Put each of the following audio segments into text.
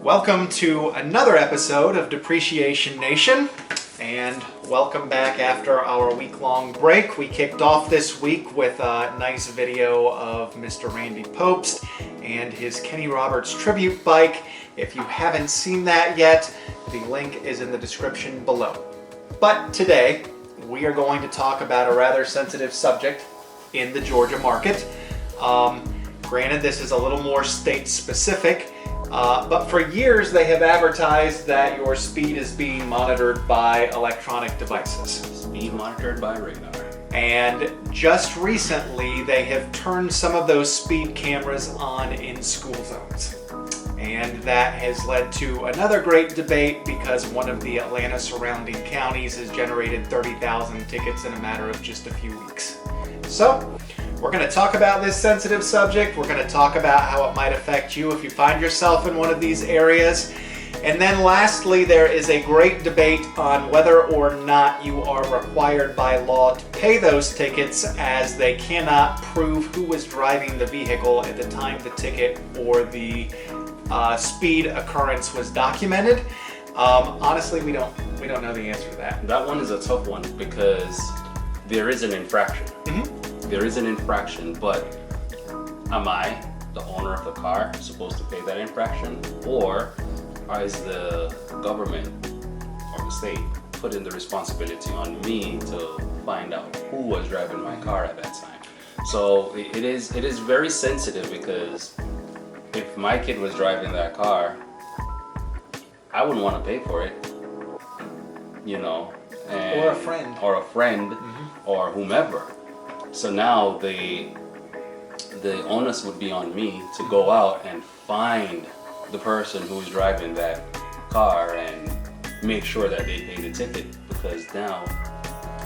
Welcome to another episode of Depreciation Nation, and welcome back after our week-long break. We kicked off this week with a nice video of Mr. Randy Popst and his Kenny Roberts tribute bike. If you haven't seen that yet, the link is in the description below. But today, we are going to talk about a rather sensitive subject in the Georgia market. Granted, this is a little more state-specific, but for years they have advertised that your speed is being monitored by electronic devices. Speed monitored by radar. And just recently they have turned some of those speed cameras on in school zones. And that has led to another great debate because one of the Atlanta surrounding counties has generated 30,000 tickets in a matter of just a few weeks. So, we're going to talk about this sensitive subject. We're going to talk about how it might affect you if you find yourself in one of these areas. And then lastly, there is a great debate on whether or not you are required by law to pay those tickets, as they cannot prove who was driving the vehicle at the time the ticket or the speed occurrence was documented. Honestly, we don't know the answer to that. That one is a tough one because there is an infraction. There is an infraction, but am I, the owner of the car, supposed to pay that infraction? Or is the government or the state putting the responsibility on me to find out who was driving my car at that time? So it is very sensitive because if my kid was driving that car, I wouldn't want to pay for it, you know. Or a friend. Or whomever. So now the onus would be on me to go out and find the person who's driving that car and make sure that they pay the ticket, because now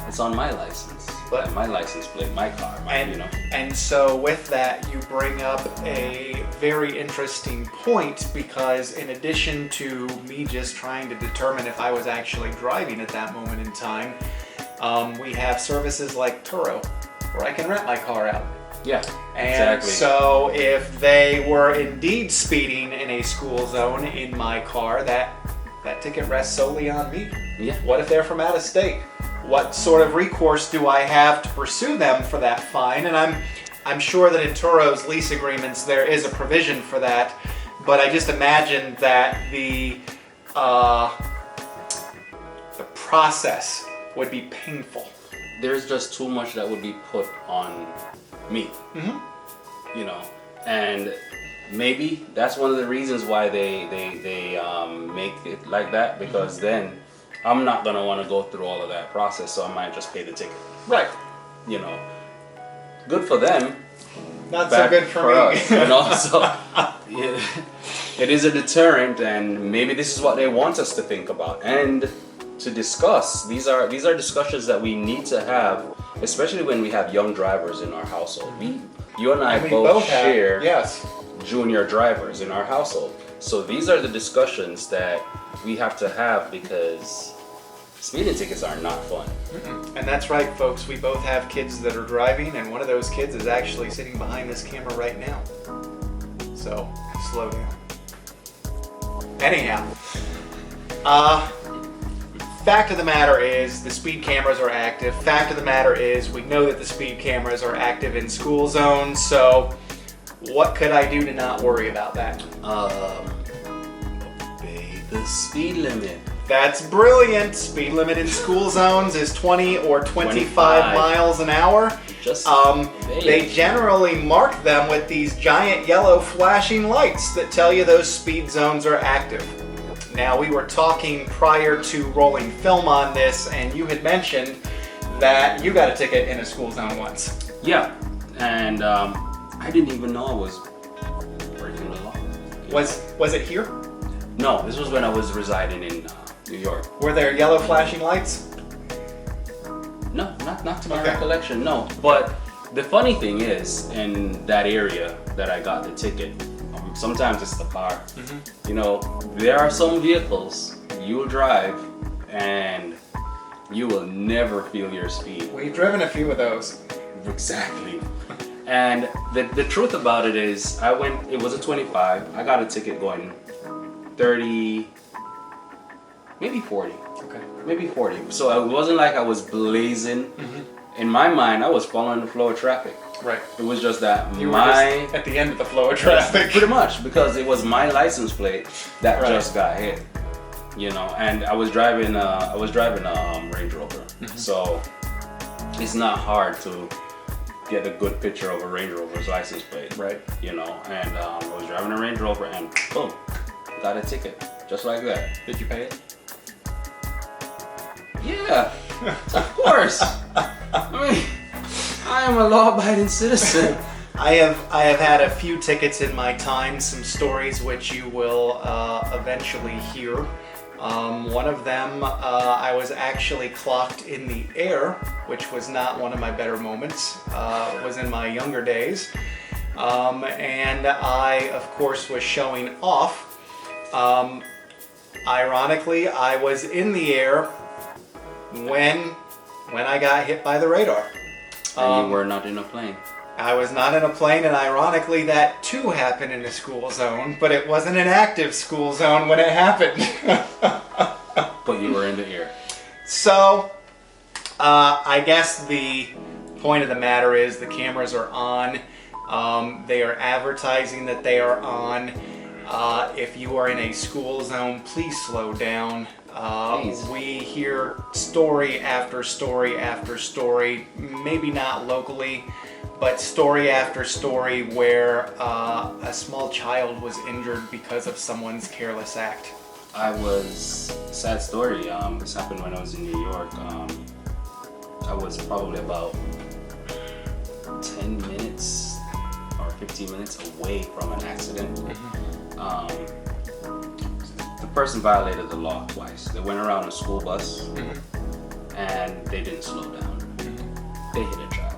it's on my license. But my license plate, my car, And so with that, you bring up a very interesting point, because in addition to me just trying to determine if I was actually driving at that moment in time, we have services like Turo, where I can rent my car out. Yeah, and exactly. So if they were indeed speeding in a school zone in my car, that ticket rests solely on me. Yeah. What if they're from out of state? What sort of recourse do I have to pursue them for that fine? And I'm sure that in Turo's lease agreements there is a provision for that, but I just imagine that the process would be painful. There's just too much that would be put on me, you know, and maybe that's one of the reasons why they make it like that, because then I'm not gonna want to go through all of that process, so I might just pay the ticket. Right. You know, good for them. Not so good for me. Us, you know, so yeah, it is a deterrent, and maybe this is what they want us to think about and to discuss. These are discussions that we need to have, especially when we have young drivers in our household. You and I both share junior drivers in our household. So these are the discussions that we have to have, because speeding tickets are not fun. And that's right, folks. We both have kids that are driving, and one of those kids is actually sitting behind this camera right now. So, slow down. Anyhow, fact of the matter is the speed cameras are active. Fact of the matter is we know that the speed cameras are active in school zones. So what could I do to not worry about that? Obey the speed limit. That's brilliant. Speed limit in school zones is 20 or 25 miles an hour. They generally mark them with these giant yellow flashing lights that tell you those speed zones are active. Now, we were talking prior to rolling film on this, and you had mentioned that you got a ticket in a school zone once. Yeah, and I didn't even know I was breaking the law. Was it here? No, this was when I was residing in New York. Were there yellow flashing lights? No, not to my recollection, no. But the funny thing is, in that area that I got the ticket, sometimes it's the car. You know, there are some vehicles you will drive and you will never feel your speed. We've driven a few of those. Exactly. And the truth about it is, it was a 25. I got a ticket going 30, maybe 40. Okay. Maybe 40. So it wasn't like I was blazing. In my mind, I was following the flow of traffic. Right. It was just that You were just at the end of the flow of traffic. pretty much, because it was my license plate that Right. just got hit. You know, and I was driving a Range Rover, so it's not hard to get a good picture of a Range Rover's license plate. Right. You know, and I was driving a Range Rover, and boom, got a ticket just like that. Did you pay it? Yeah, of course. I mean, I am a law-abiding citizen. I have had a few tickets in my time, some stories which you will eventually hear. One of them, I was actually clocked in the air, which was not one of my better moments. Was in my younger days. And I, of course, was showing off. Ironically, I was in the air when I got hit by the radar. And you were not in a plane. I was not in a plane, and ironically that too happened in a school zone, but it wasn't an active school zone when it happened. But you were in the air. So, I guess the point of the matter is the cameras are on. They are advertising that they are on. If you are in a school zone, please slow down. We hear story after story after story, maybe not locally, but story after story where a small child was injured because of someone's careless act. Sad story, this happened when I was in New York. I was probably about 10 minutes or 15 minutes away from an accident. The person violated the law twice. They went around a school bus and they didn't slow down. They hit a child.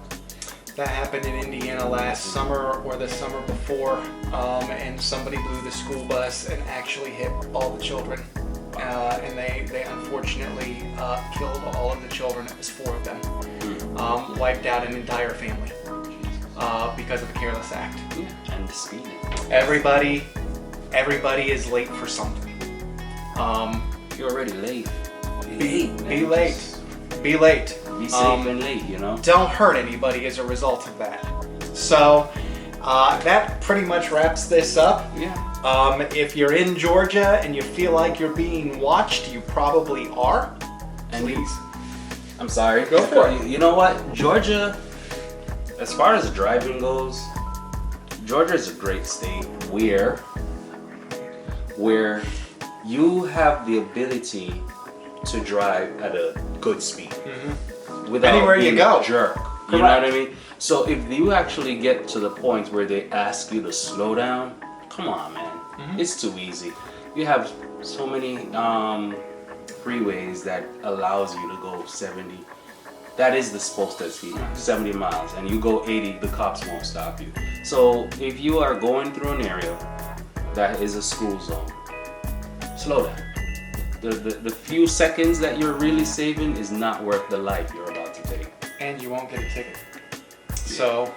That happened in Indiana last summer or the summer before, and somebody blew the school bus and actually hit all the children. And they unfortunately killed all of the children. It was 4 of them. Wiped out an entire family because of a careless act. Yeah, and the speeding. Everybody is late for something. If you're already late, Be man. late. Be late. Be safe and late, you know? Don't hurt anybody as a result of that. So that pretty much wraps this up. Yeah. If you're in Georgia and you feel like you're being watched, you probably are. And Please. I'm sorry. Go for it. You know what? Georgia, as far as driving goes, Georgia is a great state where you have the ability to drive at a good speed without Anywhere you being go. a jerk. You know what I mean? So if you actually get to the point where they ask you to slow down, come on, man. It's too easy. You have so many freeways that allows you to go 70. That is the posted speed, 70 miles, and you go 80, the cops won't stop you. So if you are going through an area that is a school zone, slow down. The few seconds that you're really saving is not worth the life you're about to take. And you won't get a ticket. So,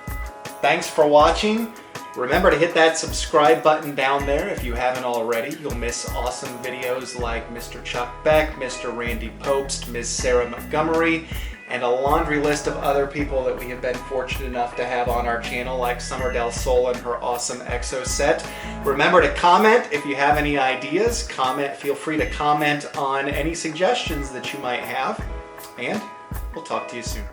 thanks for watching. Remember to hit that subscribe button down there if you haven't already. You'll miss awesome videos like Mr. Chuck Beck, Mr. Randy Popst, Ms. Sarah Montgomery, and a laundry list of other people that we have been fortunate enough to have on our channel, like Summer Del Sol and her awesome EXO set. Remember to comment if you have any ideas. Feel free to comment on any suggestions that you might have. And we'll talk to you soon.